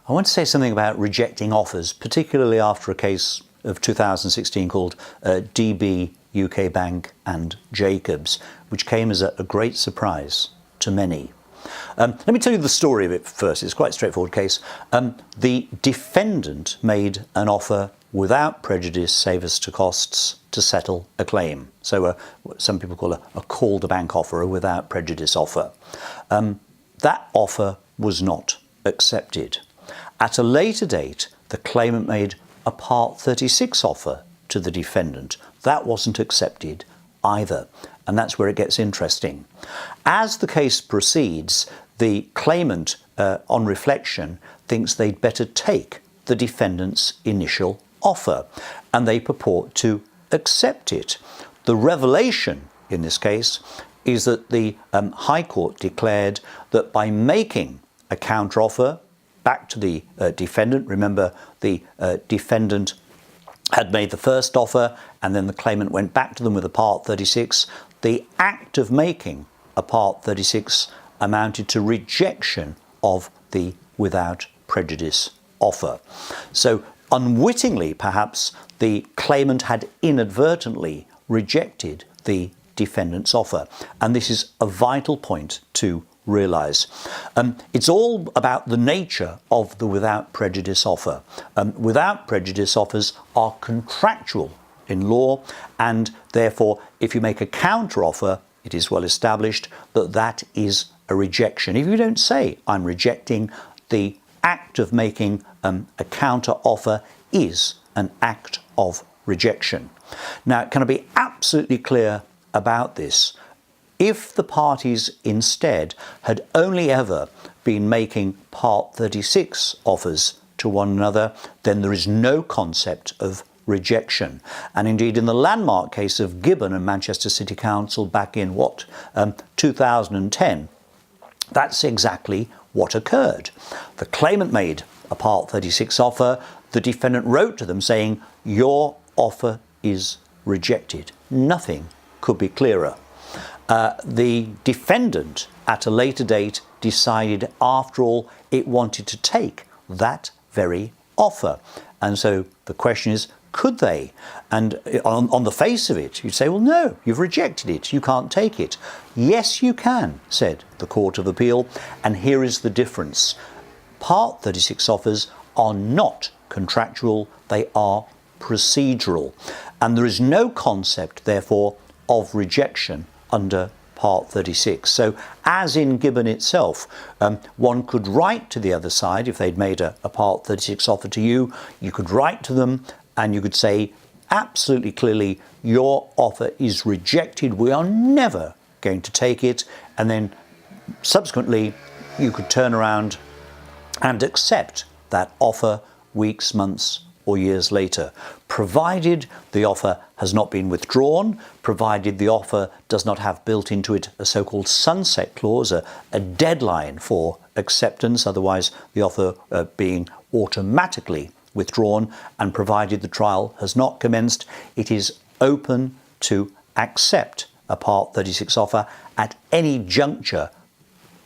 I want to say something about rejecting offers, particularly after a case of 2016 called DB, UK Bank and Jacobs, which came as a great surprise to many. Let me tell you the story of it first. It's quite a straightforward case. The defendant made an offer without prejudice, save as to costs, to settle a claim. So some people call a call to bank offer, a without prejudice offer. That offer was not accepted. At a later date, the claimant made a Part 36 offer to the defendant. That wasn't accepted either. And that's where it gets interesting. As the case proceeds, the claimant, on reflection, thinks they'd better take the defendant's initial offer, and they purport to accept it. The revelation in this case is that the High Court declared that by making a counteroffer back to the defendant, remember the defendant had made the first offer and then the claimant went back to them with a Part 36, the act of making a Part 36 amounted to rejection of the without prejudice offer. So unwittingly, perhaps, the claimant had inadvertently rejected the defendant's offer. And this is a vital point to realise. It's all about the nature of the without prejudice offer. Without prejudice offers are contractual in law, and therefore if you make a counter offer, it is well established that that is a rejection. If you don't say I'm rejecting, the act of making a counter offer is an act of rejection. Now, can I be absolutely clear about this? If the parties instead had only ever been making Part 36 offers to one another, then there is no concept of rejection. And indeed, in the landmark case of Gibbon and Manchester City Council back in 2010, that's exactly what occurred. The claimant made a Part 36 offer. The defendant wrote to them saying, your offer is rejected. Nothing could be clearer. The defendant at a later date decided after all it wanted to take that very offer. And so the question is, could they? And on the face of it, you'd say, well, no, you've rejected it. You can't take it. Yes, you can, said the Court of Appeal. And here is the difference. Part 36 offers are not contractual. They are procedural. And there is no concept, therefore, of rejection under Part 36. So, as in Gibbon itself, one could write to the other side, if they'd made a Part 36 offer to you, you could write to them and you could say absolutely clearly, your offer is rejected, we are never going to take it, and then subsequently you could turn around and accept that offer weeks, months or years later, provided the offer has not been withdrawn, provided the offer does not have built into it a so-called sunset clause, a deadline for acceptance, otherwise the offer being automatically withdrawn, and provided the trial has not commenced, it is open to accept a Part 36 offer at any juncture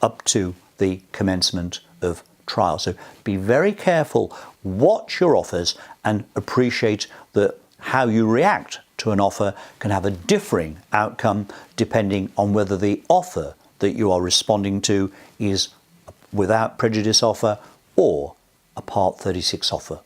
up to the commencement of trial. So be very careful, watch your offers, and appreciate that how you react to an offer can have a differing outcome depending on whether the offer that you are responding to is without prejudice offer or a Part 36 offer.